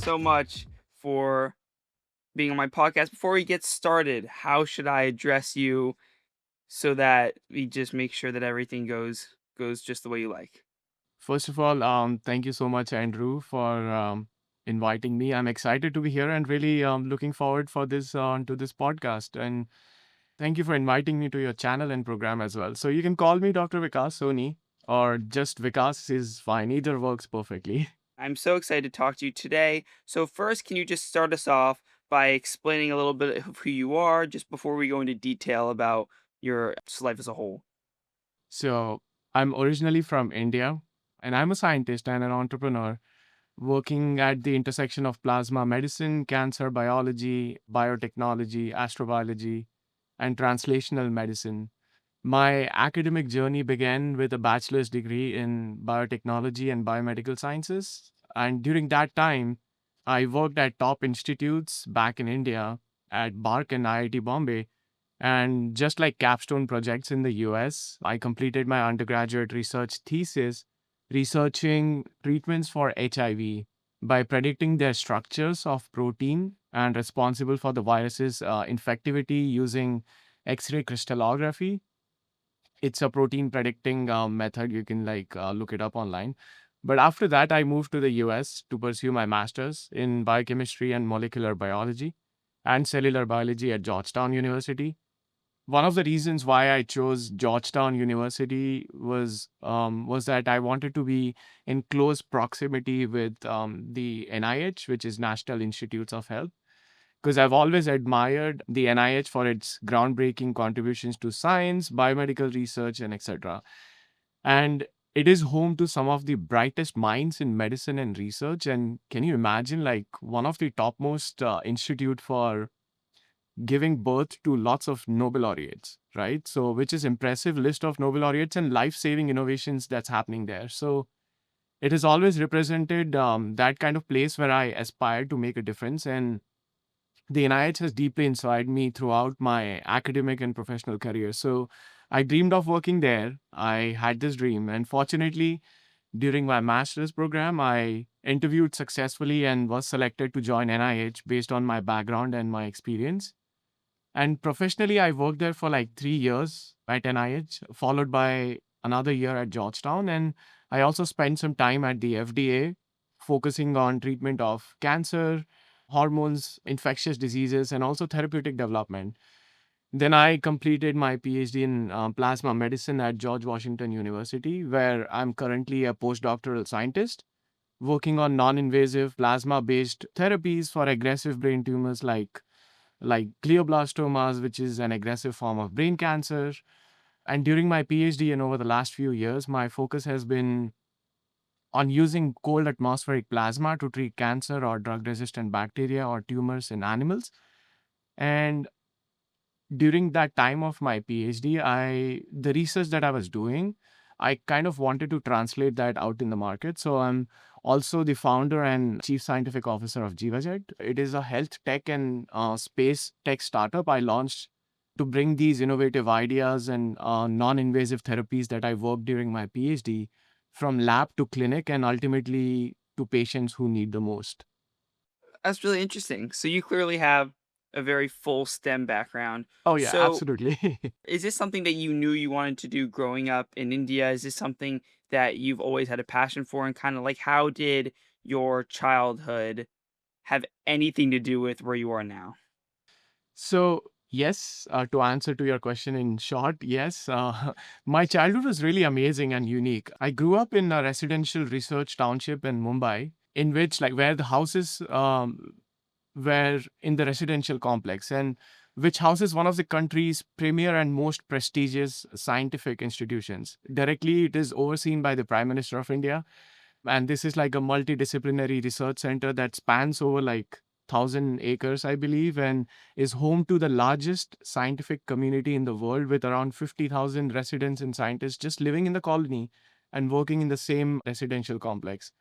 so much for being on my podcast. Before we get started, how should I address you so that we just make sure that everything goes just the way you like? First of all, thank you so much, Andrew, for inviting me. I'm excited to be here and really looking forward for this to this podcast. And thank you for inviting me to your channel and program as well. So you can call me Dr. Vikas Soni or just Vikas is fine. Either works perfectly. I'm so excited to talk to you today. So first, can you just start us off by explaining a little bit of who you are, just before we go into detail about your life as a whole? So I'm originally from India, and I'm a scientist and an entrepreneur working at the intersection of plasma medicine, cancer biology, biotechnology, astrobiology, and translational medicine. My academic journey began with a bachelor's degree in biotechnology and biomedical sciences. And during that time, I worked at top institutes back in India at BARC and IIT Bombay. And just like capstone projects in the US, I completed my undergraduate research thesis researching treatments for HIV by predicting their structures of protein and responsible for the virus's infectivity using X ray crystallography. It's a protein predicting method. You can look it up online. But after that, I moved to the US to pursue my master's in biochemistry and molecular biology and cellular biology at Georgetown University. One of the reasons why I chose Georgetown University was that I wanted to be in close proximity with the NIH, which is National Institutes of Health, because I've always admired the NIH for its groundbreaking contributions to science, biomedical research, and etc. And it is home to some of the brightest minds in medicine and research. And can you imagine, like one of the topmost institute for giving birth to lots of Nobel laureates, right? So, which is impressive list of Nobel laureates and life-saving innovations that's happening there. So, it has always represented that kind of place where I aspire to make a difference. And the NIH has deeply inspired me throughout my academic and professional career. So I dreamed of working there. I had this dream. And fortunately, during my master's program, I interviewed successfully and was selected to join NIH based on my background and my experience. And professionally, I worked there for like 3 years at NIH, followed by another year at Georgetown. And I also spent some time at the FDA, focusing on treatment of cancer, hormones, infectious diseases, and also therapeutic development. Then I completed my PhD in plasma medicine at George Washington University, where I'm currently a postdoctoral scientist working on non-invasive plasma-based therapies for aggressive brain tumors like glioblastomas, which is an aggressive form of brain cancer. And during my PhD and over the last few years, my focus has been on using cold atmospheric plasma to treat cancer or drug resistant bacteria or tumors in animals. And during that time of my PhD, the research that I was doing, I kind of wanted to translate that out in the market. So I'm also the founder and chief scientific officer of JivaJet. It is a health tech and space tech startup I launched to bring these innovative ideas and non-invasive therapies that I worked during my PhD from lab to clinic and ultimately to patients who need the most. That's really interesting. So you clearly have a very full STEM background. Oh yeah, So absolutely. is this something that you knew you wanted to do growing up in India? Is this something that you've always had a passion for? And kind of like, how did your childhood have anything to do with where you are now? So, yes, to answer to your question in short, yes, my childhood was really amazing and unique. I grew up in a residential research township in Mumbai, in which, like, where the houses were in the residential complex, and which houses one of the country's premier and most prestigious scientific institutions. Directly, it is overseen by the Prime Minister of India, and this is like a multidisciplinary research center that spans over like 1,000 acres, I believe, and is home to the largest scientific community in the world with around 50,000 residents and scientists just living in the colony and working in the same residential complex.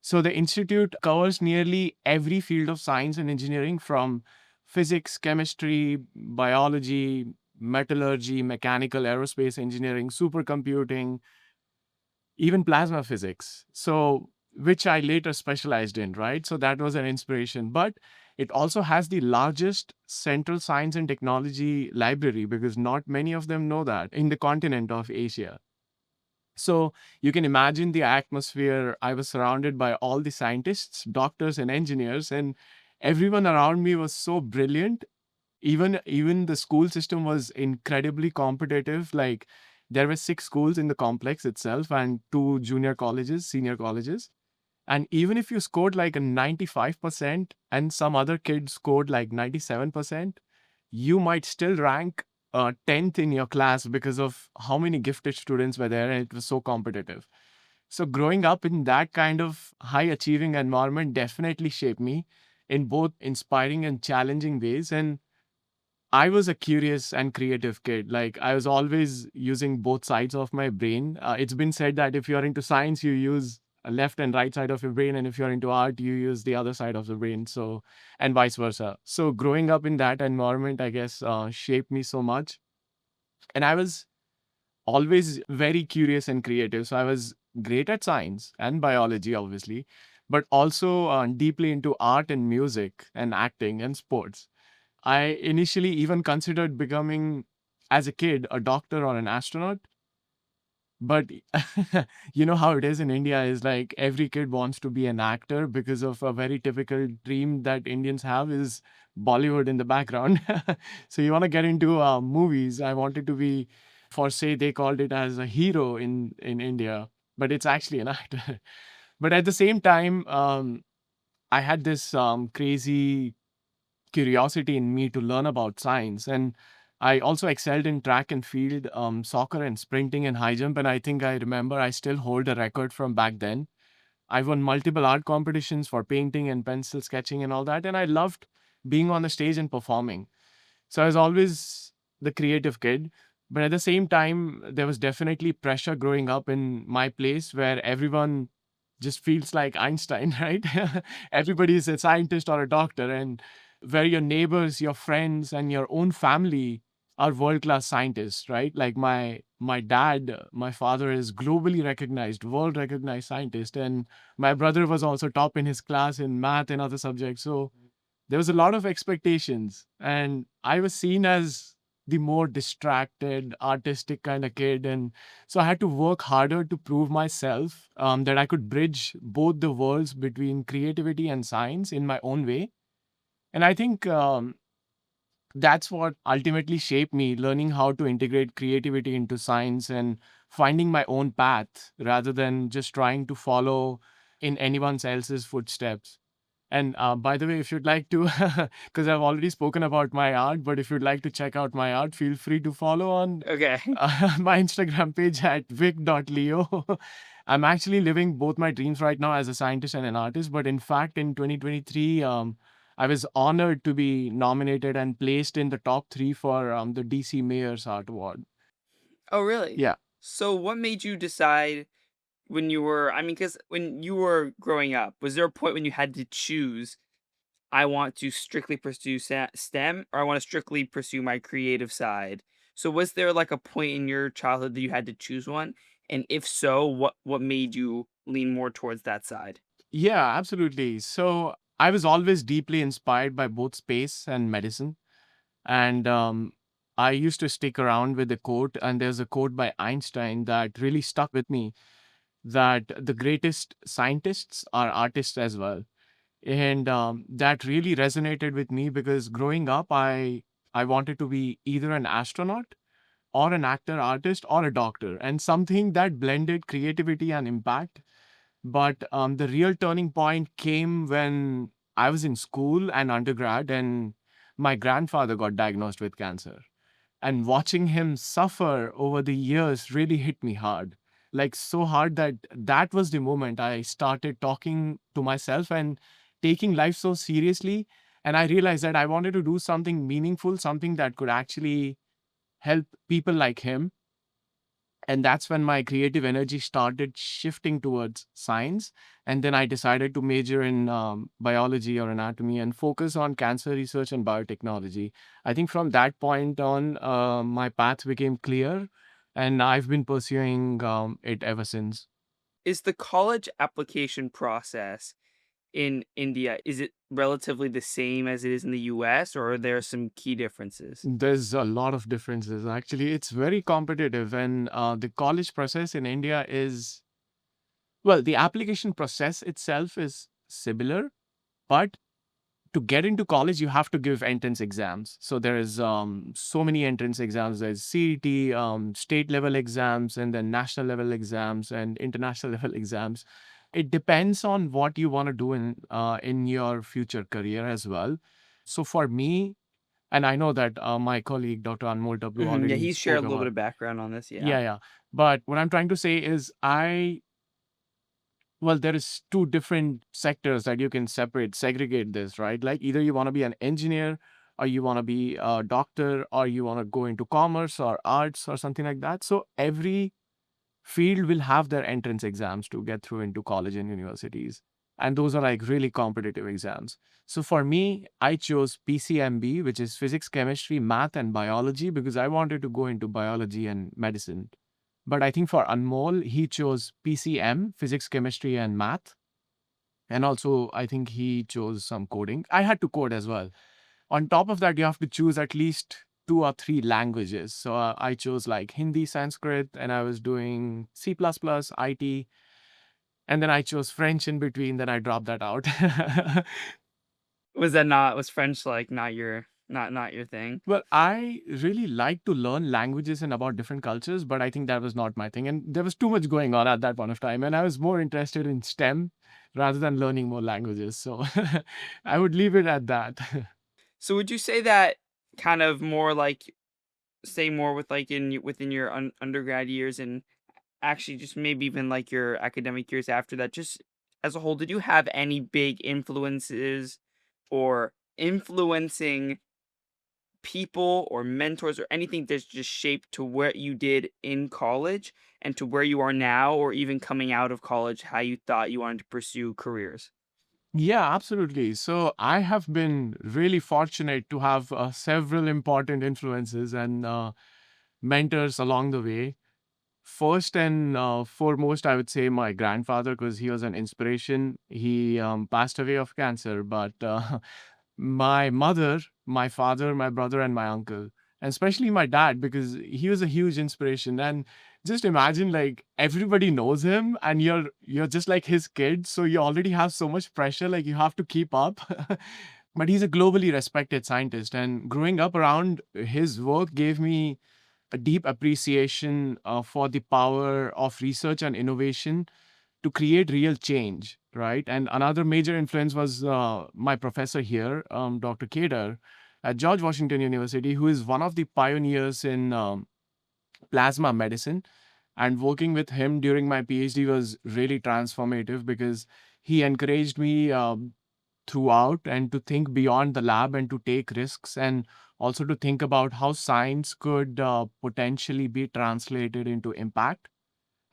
So the institute covers nearly every field of science and engineering from physics, chemistry, biology, metallurgy, mechanical, aerospace engineering, supercomputing, even plasma physics. So which I later specialized in, right? So that was an inspiration. But it also has the largest central science and technology library, because not many of them know that, in the continent of Asia. So you can imagine the atmosphere. I was surrounded by all the scientists, doctors, and engineers, and everyone around me was so brilliant. Even the school system was incredibly competitive. Like, there were 6 schools in the complex itself and 2 junior colleges, senior colleges. And even if you scored like a 95% and some other kid scored like 97%, you might still rank 10th in your class because of how many gifted students were there, and it was so competitive. So growing up in that kind of high achieving environment definitely shaped me in both inspiring and challenging ways. And I was a curious and creative kid. Like, I was always using both sides of my brain. It's been said that if you're into science, you use a left and right side of your brain, and if you're into art, you use the other side of the brain. So, and vice versa. So, growing up in that environment, I guess, shaped me so much. And I was always very curious and creative. So, I was great at science and biology, obviously, but also deeply into art and music and acting and sports. I initially even considered becoming, as a kid, a doctor or an astronaut. But you know how it is in India is like every kid wants to be an actor, because of a very typical dream that Indians have is Bollywood in the background. So you want to get into movies. I wanted to be, for say, they called it as a hero in India, but it's actually an actor. But at the same time, I had this crazy curiosity in me to learn about science. And I also excelled in track and field, soccer and sprinting and high jump. And I think I remember I still hold a record from back then. I won multiple art competitions for painting and pencil sketching and all that. And I loved being on the stage and performing. So I was always the creative kid. But at the same time, there was definitely pressure growing up in my place, where everyone just feels like Einstein, right? Everybody is a scientist or a doctor, and where your neighbors, your friends, and your own family are world class scientists, right? Like my dad, my father is globally recognized, world recognized scientist, and my brother was also top in his class in math and other subjects. So there was a lot of expectations, and I was seen as the more distracted artistic kind of kid. And so I had to work harder to prove myself, that I could bridge both the worlds between creativity and science in my own way. And I think that's what ultimately shaped me, learning how to integrate creativity into science and finding my own path rather than just trying to follow in anyone else's footsteps. And by the way, if you'd like to, because I've already spoken about my art, but if you'd like to check out my art, feel free to follow on Okay. my Instagram page at vic.leo. I'm actually living both my dreams right now as a scientist and an artist. But in fact, in 2023, I was honored to be nominated and placed in the top 3 for the DC Mayor's Art Award. Oh, really? Yeah. So what made you decide when you were, I mean, because when you were growing up, was there a point when you had to choose, I want to strictly pursue STEM, or I want to strictly pursue my creative side? So was there like a point in your childhood that you had to choose one? And if so, what made you lean more towards that side? Yeah, absolutely. So I was always deeply inspired by both space and medicine. And I used to stick around with the quote, and there's a quote by Einstein that really stuck with me, that the greatest scientists are artists as well. And that really resonated with me, because growing up, I wanted to be either an astronaut or an actor, artist, or a doctor, and something that blended creativity and impact. But the real turning point came when I was in school and undergrad, and my grandfather got diagnosed with cancer. And watching him suffer over the years really hit me hard. Like, so hard that that was the moment I started talking to myself and taking life so seriously. And I realized that I wanted to do something meaningful, something that could actually help people like him. And that's when my creative energy started shifting towards science. And then I decided to major in biology or anatomy and focus on cancer research and biotechnology. I think from that point on, my path became clear, and I've been pursuing it ever since. Is the college application process in India, is it relatively the same as it is in the US, or are there some key differences? There's a lot of differences. Actually, it's very competitive, and the college process in India is, well, the application process itself is similar, but to get into college, you have to give entrance exams. So there is so many entrance exams. There's CET, state level exams, and then national level exams and international level exams. It depends on what you want to do in your future career as well. So for me, and I know that my colleague Dr. Anmol W Mhm, yeah, already he's shared spoke a little bit about. of background on this, yeah. Yeah, yeah. But what I'm trying to say is, well, there is two different sectors that you can segregate this, right? Like either you want to be an engineer, or you want to be a doctor, or you want to go into commerce or arts or something like that. So every field will have their entrance exams to get through into college and universities. And those are like really competitive exams. So for me, I chose PCMB, which is physics, chemistry, math, and biology, because I wanted to go into biology and medicine. But I think for Anmol, he chose PCM, physics, chemistry, and math. And also, I think he chose some coding. I had to code as well. On top of that, you have to choose at least two or three languages. So I chose like Hindi, Sanskrit, and I was doing C++, IT, and then I chose French in between. Then I dropped that out. Was French, like, not your thing? Well, I really like to learn languages and about different cultures, but I think that was not my thing. And there was too much going on at that point of time. And I was more interested in STEM rather than learning more languages. So I would leave it at that. So would you say that kind of more like stay more with, like, within your undergrad years and actually just maybe even, like, your academic years after that, just as a whole, did you have any big influences or influencing people or mentors or anything that's just shaped to what you did in college and to where you are now, or even coming out of college, how you thought you wanted to pursue careers? Yeah, absolutely. So I have been really fortunate to have several important influences and mentors along the way. First and foremost, I would say my grandfather, because he was an inspiration. He passed away of cancer, but my mother, my father, my brother, and my uncle, and especially my dad, because he was a huge inspiration. And just imagine, like, everybody knows him, and you're just like his kid, so you already have so much pressure, like you have to keep up. But he's a globally respected scientist, and growing up around his work gave me a deep appreciation for the power of research and innovation to create real change, right? And another major influence was my professor here, Dr. Kader, at George Washington University, who is one of the pioneers in plasma medicine. And working with him during my PhD was really transformative because he encouraged me throughout and to think beyond the lab and to take risks, and also to think about how science could potentially be translated into impact.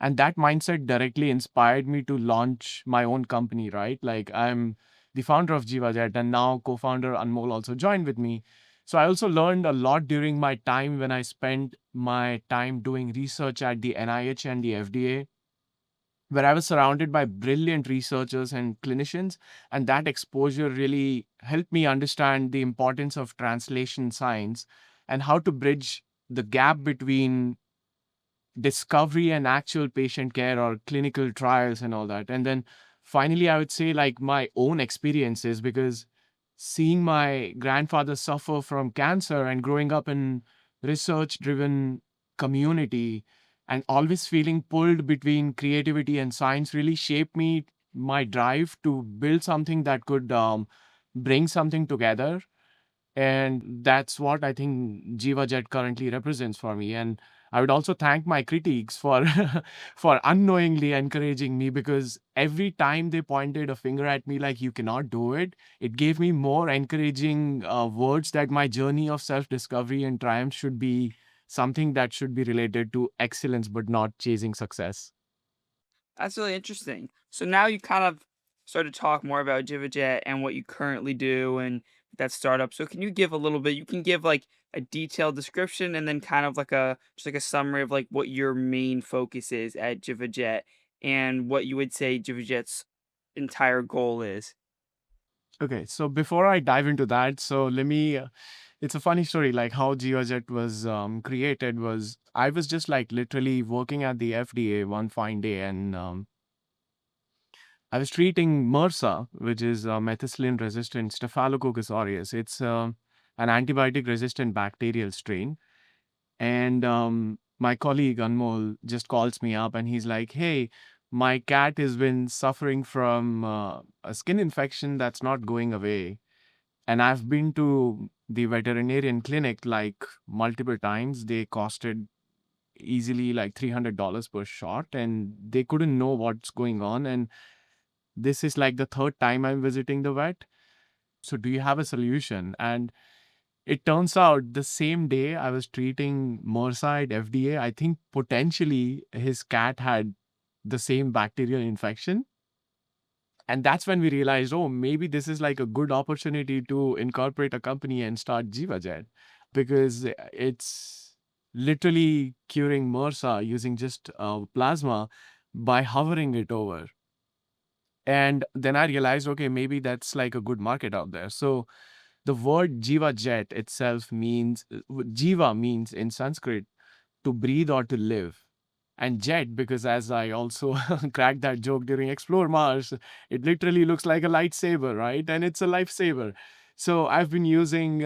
And that mindset directly inspired me to launch my own company, right? Like, I'm the founder of JivaJet, and now co-founder Anmol also joined with me. So I also learned a lot during my time when I spent my time doing research at the NIH and the FDA, where I was surrounded by brilliant researchers and clinicians. And that exposure really helped me understand the importance of translation science and how to bridge the gap between discovery and actual patient care or clinical trials and all that. And then finally, I would say, like, my own experiences, because seeing my grandfather suffer from cancer and growing up in research driven community and always feeling pulled between creativity and science really shaped me, my drive to build something that could bring something together. And that's what I think JivaJet currently represents for me. And I would also thank my critiques for for unknowingly encouraging me, because every time they pointed a finger at me like you cannot do it, it gave me more encouraging words that my journey of self-discovery and triumph should be something that should be related to excellence but not chasing success. That's really interesting. So now you kind of started to talk more about JivaJet and what you currently do and that startup. So can you give a little bit? You can give like a detailed description and then kind of like a just like a summary of like what your main focus is at JivaJet and what you would say JivaJet's entire goal is. Okay, so before I dive into that, so let me. It's a funny story. Like how GeoJet was created was I was just like literally working at the FDA one fine day, and I was treating MRSA, which is methicillin-resistant Staphylococcus aureus. It's an antibiotic-resistant bacterial strain. And my colleague Anmol just calls me up and he's like, "Hey, my cat has been suffering from a skin infection that's not going away. And I've been to the veterinarian clinic like multiple times. They costed easily like $300 per shot, and they couldn't know what's going on. And this is like the third time I'm visiting the vet. So, do you have a solution?" And it turns out the same day I was treating MRSA at FDA, I think potentially his cat had the same bacterial infection. And that's when we realized, oh, maybe this is like a good opportunity to incorporate a company and start JivaJet because it's literally curing MRSA using just plasma by hovering it over. And then I realized, okay, maybe that's like a good market out there. So the word Jiva Jet itself means Jiva means in Sanskrit to breathe or to live. And jet, because as I also cracked that joke during Explore Mars, it literally looks like a lightsaber, right? And it's a lifesaver. So I've been using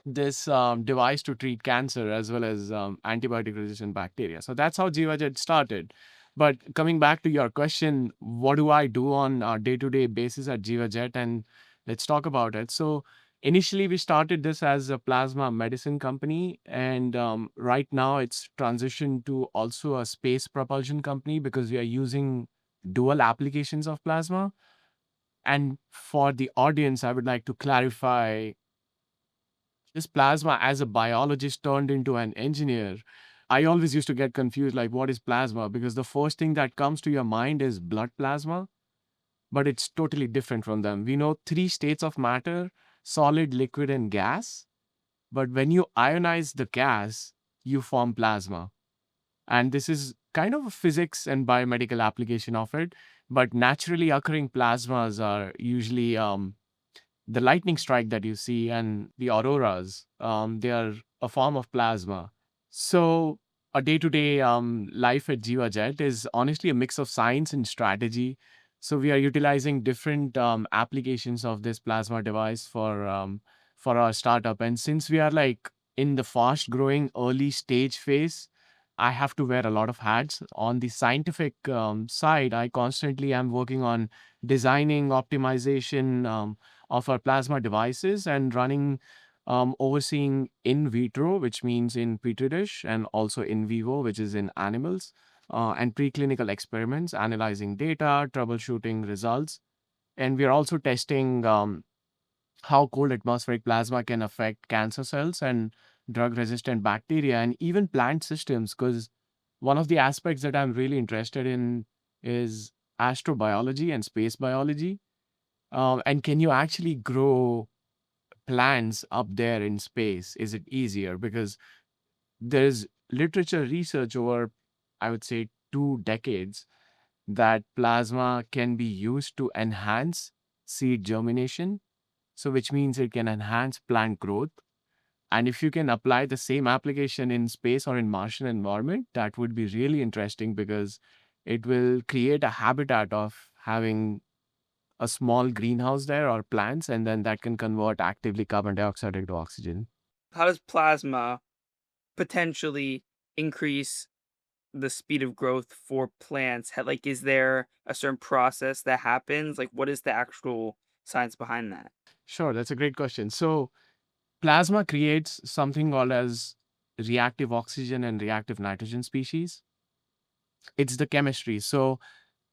this device to treat cancer as well as antibiotic resistant bacteria. So that's how JivaJet started. But coming back to your question, what do I do on a day to day basis at JivaJet? And let's talk about it. So initially, we started this as a plasma medicine company. And right now, it's transitioned to also a space propulsion company because we are using dual applications of plasma. And for the audience, I would like to clarify this plasma as a biologist turned into an engineer. I always used to get confused like, what is plasma? Because the first thing that comes to your mind is blood plasma, but it's totally different from them. We know three states of matter: solid, liquid, and gas. But when you ionize the gas, you form plasma. And this is kind of a physics and biomedical application of it. But naturally occurring plasmas are usually the lightning strike that you see and the auroras, they are a form of plasma. So a day-to-day life at JivaJet is honestly a mix of science and strategy. So we are utilizing different applications of this plasma device for our startup. And since we are like in the fast-growing early stage phase, I have to wear a lot of hats. On the scientific side, I constantly am working on designing optimization of our plasma devices and running overseeing in vitro, which means in petri dish, and also in vivo, which is in animals, and preclinical experiments, analyzing data, troubleshooting results. And we are also testing how cold atmospheric plasma can affect cancer cells and drug resistant bacteria and even plant systems. Because one of the aspects that I'm really interested in is astrobiology and space biology. And can you actually grow plants up there in space? Is it easier? Because there's literature research over, I would say, 2 decades that plasma can be used to enhance seed germination. So, which means it can enhance plant growth. And if you can apply the same application in space or in Martian environment, that would be really interesting because it will create a habitat of having a small greenhouse there or plants, and then that can convert actively carbon dioxide into oxygen. How does plasma potentially increase the speed of growth for plants? Like, is there a certain process that happens? Like, what is the actual science behind that? Sure, that's a great question. So, plasma creates something called as reactive oxygen and reactive nitrogen species. It's the chemistry. So,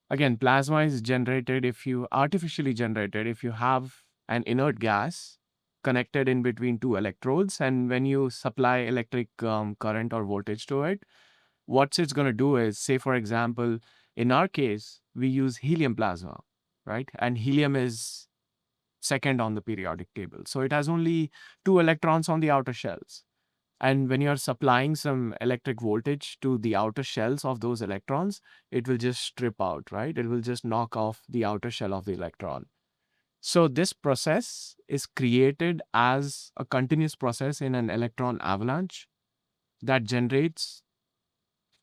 again, plasma is generated if you artificially generated if you have an inert gas connected in between two electrodes, and when you supply electric current or voltage to it, what it's going to do is, say, for example, in our case, we use helium plasma, right? And helium is second on the periodic table. So it has only two electrons on the outer shells. And when you're supplying some electric voltage to the outer shells of those electrons, it will just strip out, right? It will just knock off the outer shell of the electron. So this process is created as a continuous process in an electron avalanche that generates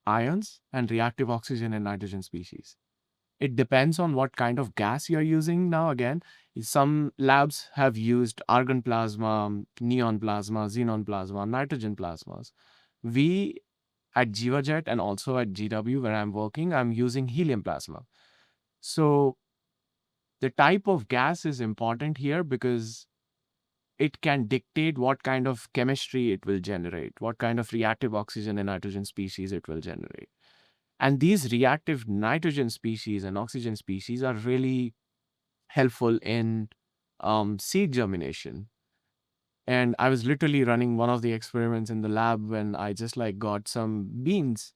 ions and reactive oxygen and nitrogen species. It depends on what kind of gas you're using now. Again, some labs have used argon plasma, neon plasma, xenon plasma, nitrogen plasmas. We at JivaJet and also at GW, where I'm working, I'm using helium plasma. So the type of gas is important here because it can dictate what kind of chemistry it will generate, what kind of reactive oxygen and nitrogen species it will generate. And these reactive nitrogen species and oxygen species are really helpful in seed germination. And I was literally running one of the experiments in the lab when I just like got some beans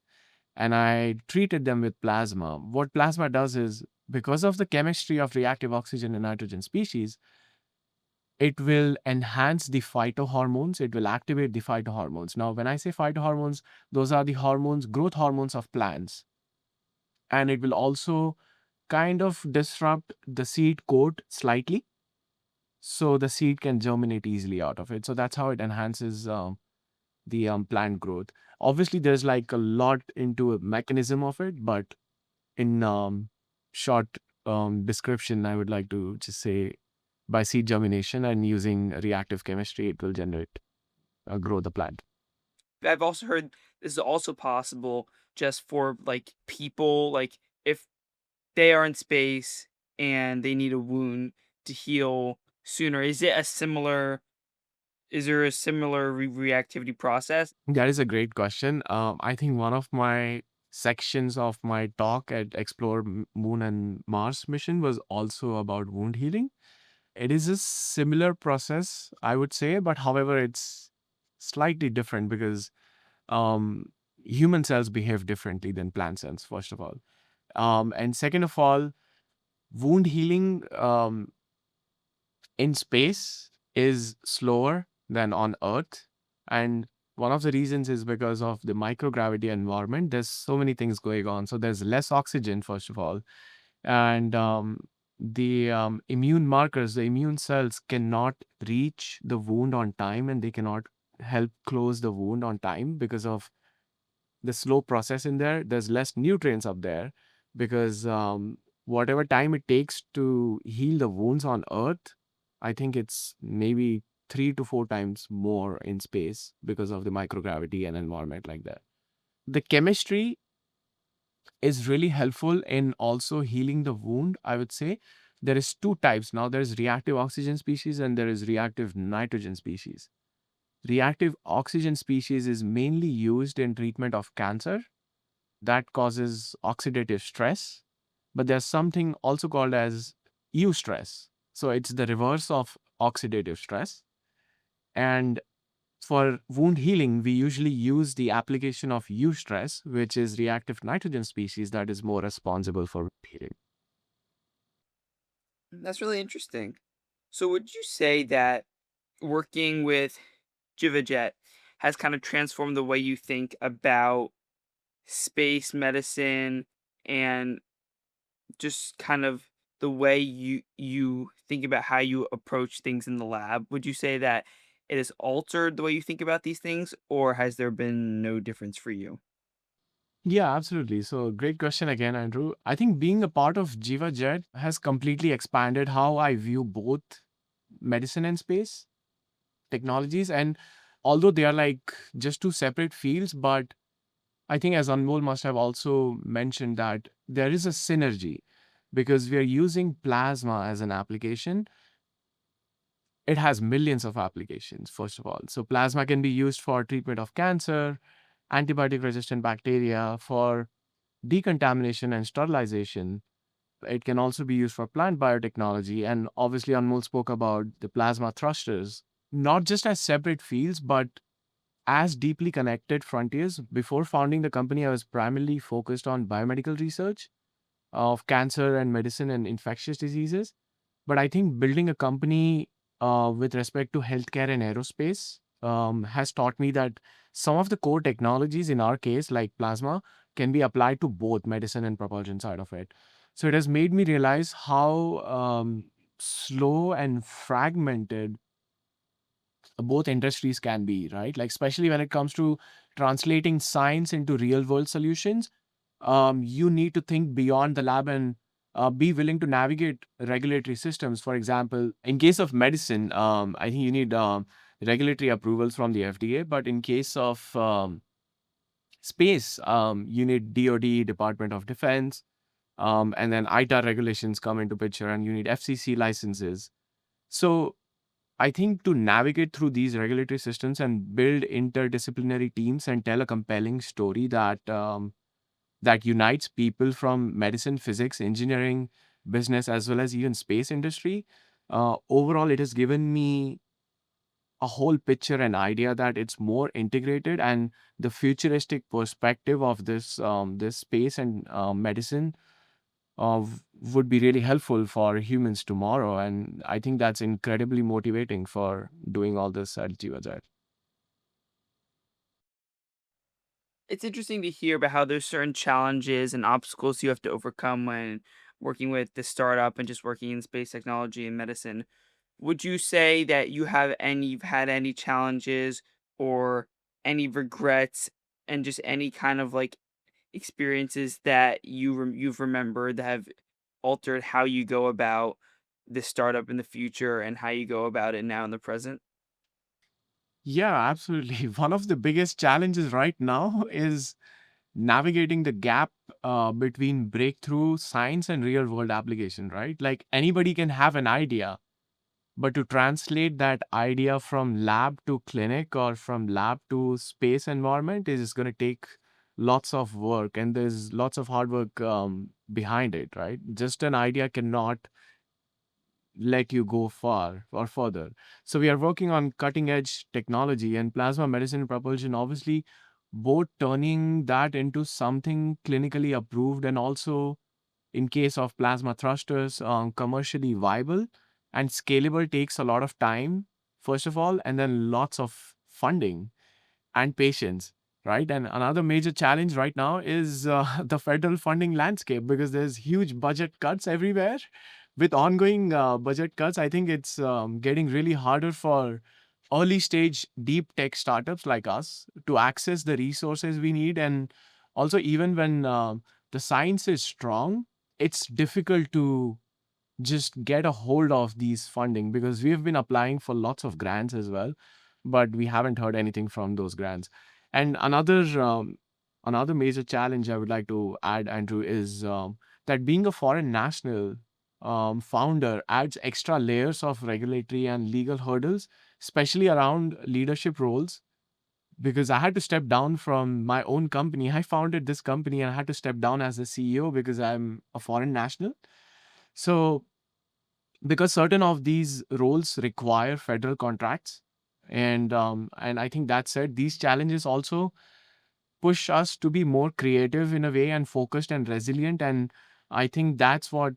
and I treated them with plasma. What plasma does is, because of the chemistry of reactive oxygen and nitrogen species, it will enhance the phytohormones. It will activate the phytohormones. Now, when I say phytohormones, those are the hormones, growth hormones of plants. And it will also kind of disrupt the seed coat slightly so the seed can germinate easily out of it. So that's how it enhances the plant growth. Obviously, there's like a lot into a mechanism of it, but in short description, I would like to just say by seed germination and using reactive chemistry, it will generate grow the plant. I've also heard this is also possible just for like people, like if they are in space and they need a wound to heal sooner. Is there a similar reactivity process? That is a great question. I think one of my sections of my talk at Explore Moon and Mars mission was also about wound healing. It is a similar process, I would say, but however, it's slightly different because um, human cells behave differently than plant cells, first of all. And second of all, wound healing in space is slower than on Earth. And one of the reasons is because of the microgravity environment. There's so many things going on. So there's less oxygen, first of all. And the immune markers, the immune cells cannot reach the wound on time and they cannot help close the wound on time because of the slow process in there. There's less nutrients up there because whatever time it takes to heal the wounds on Earth, I think it's maybe 3 to 4 times more in space because of the microgravity and environment like that. The chemistry is really helpful in also healing the wound, I would say. There is two types. Now there's reactive oxygen species and there is reactive nitrogen species. Reactive oxygen species is mainly used in treatment of cancer that causes oxidative stress, but there's something also called as eustress. So it's the reverse of oxidative stress. And for wound healing, we usually use the application of eustress, which is reactive nitrogen species that is more responsible for wound healing. That's really interesting. So would you say that working with JivaJet has kind of transformed the way you think about space medicine and just kind of the way you think about how you approach things in the lab? Would you say that it has altered the way you think about these things, or has there been no difference for you? Yeah, absolutely. So, great question again, Andrew. I think being a part of JivaJet has completely expanded how I view both medicine and space technologies. And although they are like just two separate fields, but I think as Anmol must have also mentioned that there is a synergy because we are using plasma as an application. It has millions of applications, first of all. So plasma can be used for treatment of cancer, antibiotic resistant bacteria, for decontamination and sterilization. It can also be used for plant biotechnology. And obviously, Anmol spoke about the plasma thrusters, not just as separate fields, but as deeply connected frontiers. Before founding the company, I was primarily focused on biomedical research of cancer and medicine and infectious diseases. But I think building a company with respect to healthcare and aerospace has taught me that some of the core technologies in our case, like plasma, can be applied to both medicine and propulsion side of it. So it has made me realize how slow and fragmented both industries can be, right? Like, especially when it comes to translating science into real world solutions, you need to think beyond the lab and be willing to navigate regulatory systems. For example, in case of medicine, I think you need regulatory approvals from the FDA, but in case of space, you need DoD, Department of Defense, and then ITAR regulations come into picture, and you need FCC licenses. So I think to navigate through these regulatory systems and build interdisciplinary teams and tell a compelling story that unites people from medicine, physics, engineering, business, as well as even space industry. Overall, it has given me a whole picture and idea that it's more integrated, and the futuristic perspective of this space and medicine would be really helpful for humans tomorrow. And I think that's incredibly motivating for doing all this at JivaJet. It's interesting to hear about how there's certain challenges and obstacles you have to overcome when working with the startup and just working in space technology and medicine. Would you say that you've had any challenges or any regrets and just any kind of like experiences that you've remembered that have altered how you go about this startup in the future and how you go about it now in the present? Yeah, absolutely. One of the biggest challenges right now is navigating the gap between breakthrough science and real world application, right? Like, anybody can have an idea, but to translate that idea from lab to clinic or from lab to space environment is going to take lots of work, and there's lots of hard work behind it, right? Just an idea cannot let you go far or further. So we are working on cutting edge technology and plasma medicine propulsion, obviously, both turning that into something clinically approved and also, in case of plasma thrusters, commercially viable and scalable takes a lot of time, first of all, and then lots of funding and patience, right? And another major challenge right now is the federal funding landscape, because there's huge budget cuts everywhere. With ongoing budget cuts, I think it's getting really harder for early stage deep tech startups like us to access the resources we need. And also, even when the science is strong, it's difficult to just get a hold of these funding, because we have been applying for lots of grants as well, but we haven't heard anything from those grants. And another major challenge I would like to add, Andrew, is that being a foreign national founder adds extra layers of regulatory and legal hurdles, especially around leadership roles. Because I had to step down from my own company. I founded this company and I had to step down as the CEO because I'm a foreign national. So because certain of these roles require federal contracts, and I think that said, these challenges also push us to be more creative in a way and focused and resilient, and I think that's what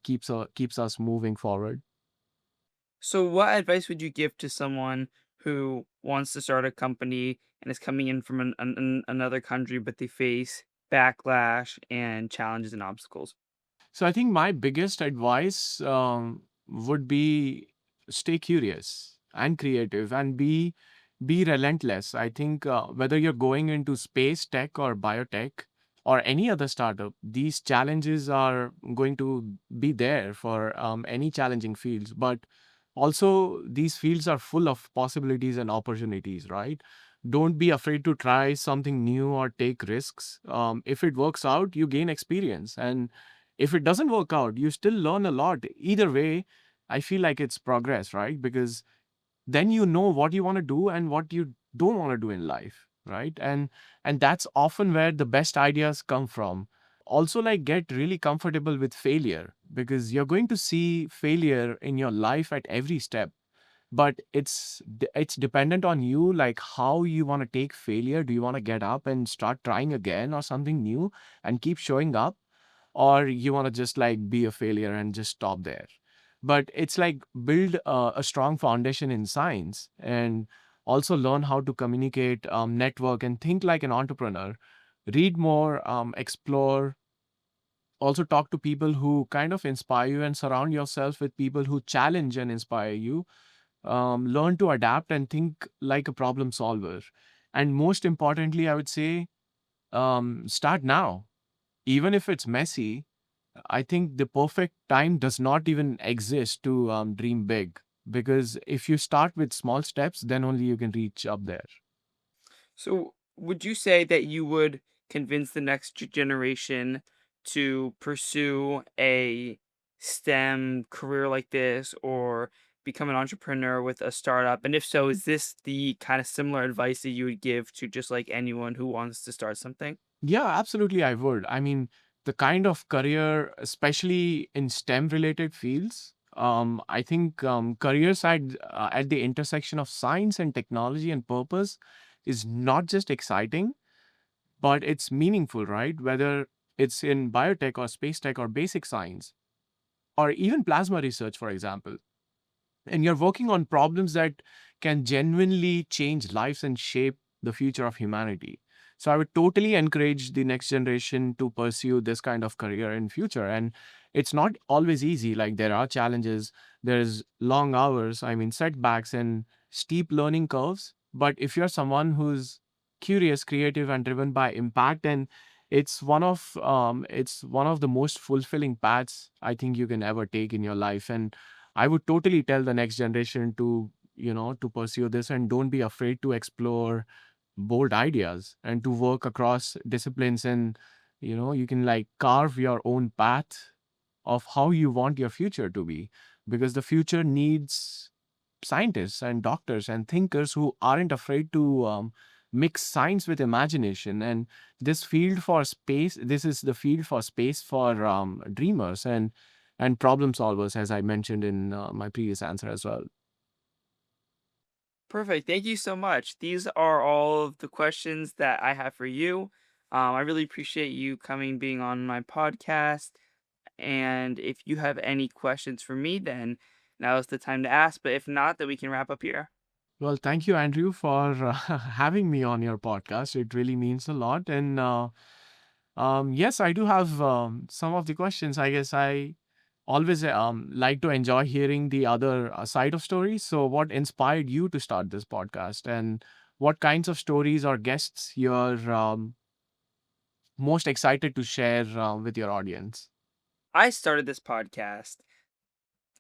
keeps us moving forward. So, what advice would you give to someone who wants to start a company and is coming in from another country, but they face backlash and challenges and obstacles? So I think my biggest advice would be stay curious and creative and be relentless. I think whether you're going into space tech or biotech or any other startup, these challenges are going to be there for any challenging fields. But also, these fields are full of possibilities and opportunities, right? Don't be afraid to try something new or take risks. If it works out, you gain experience. And if it doesn't work out, you still learn a lot. Either way, I feel like it's progress, right? Because then you know what you want to do and what you don't want to do in life, right? And that's often where the best ideas come from. Also, like, get really comfortable with failure, because you're going to see failure in your life at every step, but it's dependent on you, like how you want to take failure. Do you want to get up and start trying again or something new and keep showing up, or you want to just like be a failure and just stop there? But it's like build a strong foundation in science, and Also learn how to communicate, network, and think like an entrepreneur. Read more, explore, also talk to people who kind of inspire you, and surround yourself with people who challenge and inspire you. Learn to adapt and think like a problem solver. And most importantly, I would say, start now. Even if it's messy, I think the perfect time does not even exist to dream big. Because if you start with small steps, then only you can reach up there. So, would you say that you would convince the next generation to pursue a STEM career like this or become an entrepreneur with a startup? And if so, is this the kind of similar advice that you would give to just like anyone who wants to start something? Yeah, absolutely, I would. I mean, the kind of career, especially in STEM related fields, I think careers at the intersection of science and technology and purpose is not just exciting, but it's meaningful, right? Whether it's in biotech or space tech or basic science, or even plasma research, for example. And you're working on problems that can genuinely change lives and shape the future of humanity. So I would totally encourage the next generation to pursue this kind of career in future. And it's not always easy. Like, there are challenges, there's long hours, I mean setbacks and steep learning curves. But if you're someone who's curious, creative, and driven by impact, and it's one of the most fulfilling paths I think you can ever take in your life. And I would totally tell the next generation to, to pursue this, and don't be afraid to explore bold ideas and to work across disciplines. And, you can like carve your own path of how you want your future to be, because the future needs scientists and doctors and thinkers who aren't afraid to mix science with imagination. And this is the field for space for dreamers and problem solvers, as I mentioned in my previous answer as well. Perfect. Thank you so much. These are all of the questions that I have for you. I really appreciate you coming, being on my podcast. And if you have any questions for me, then now is the time to ask. But if not, then we can wrap up here. Well, thank you, Andrew, for having me on your podcast. It really means a lot. And yes, I do have some of the questions. I guess I always like to enjoy hearing the other side of stories. So, what inspired you to start this podcast, and what kinds of stories or guests you're most excited to share with your audience? I started this podcast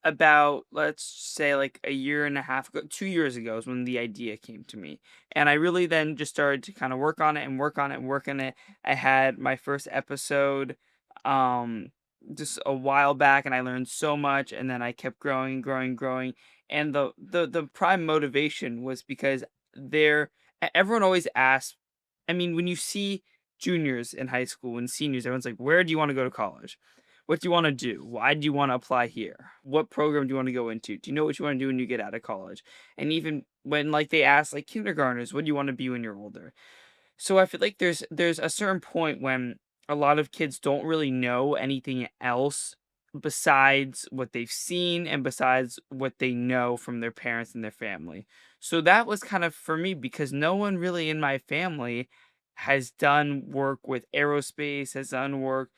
about, let's say, like a year and a half ago, 2 years ago is when the idea came to me. And I really then just started to kind of work on it and work on it and work on it. I had my first episode um just a while back, and I learned so much, and then I kept growing, growing, growing. And the prime motivation was because everyone always asks, I mean, when you see juniors in high school and seniors, everyone's like, where do you want to go to college? What do you wanna do? Why do you wanna apply here? What program do you wanna go into? Do you know what you wanna do when you get out of college? And even when, like, they ask, like, kindergartners, "What do you wanna be when you're older?" So I feel like there's a certain point when a lot of kids don't really know anything else besides what they've seen and besides what they know from their parents and their family. So that was kind of for me because no one really in my family has done work with aerospace, has done work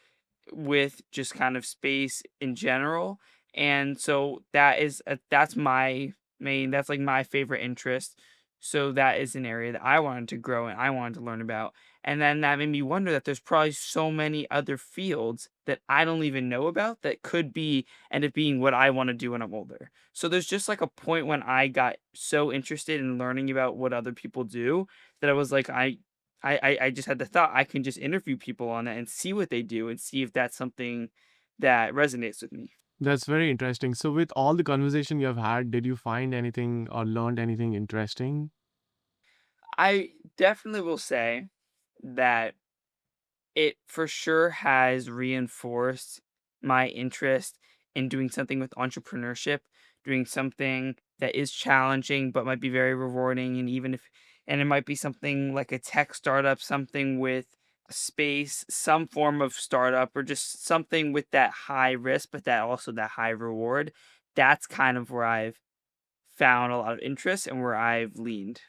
with just kind of space in general. And so that's my main, that's like my favorite interest. So that is an area that I wanted to grow and I wanted to learn about. And then that made me wonder that there's probably so many other fields that I don't even know about that could be end up being what I want to do when I'm older. So there's just like a point when I got so interested in learning about what other people do that I was like, I just had the thought I can just interview people on that and see what they do and see if that's something that resonates with me. That's very interesting. So, with all the conversation you have had, did you find anything or learned anything interesting? I definitely will say that it for sure has reinforced my interest in doing something with entrepreneurship, doing something that is challenging but might be very rewarding. And it might be something like a tech startup, something with space, some form of startup, or just something with that high risk, but that high reward. That's kind of where I've found a lot of interest and where I've leaned.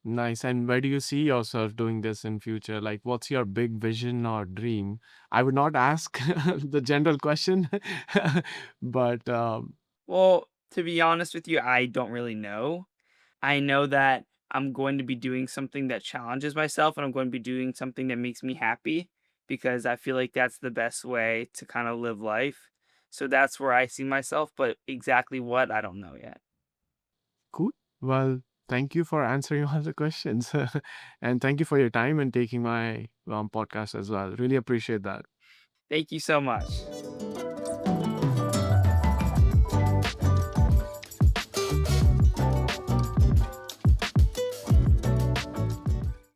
Nice. And where do you see yourself doing this in future? Like, what's your big vision or dream? I would not ask the general question, but Well, to be honest with you, I don't really know. I know that I'm going to be doing something that challenges myself and I'm going to be doing something that makes me happy because I feel like that's the best way to kind of live life. So that's where I see myself, but exactly what, I don't know yet. cool. Well, thank you for answering all the questions. And thank you for your time and taking my podcast as well. Really appreciate that. Thank you so much.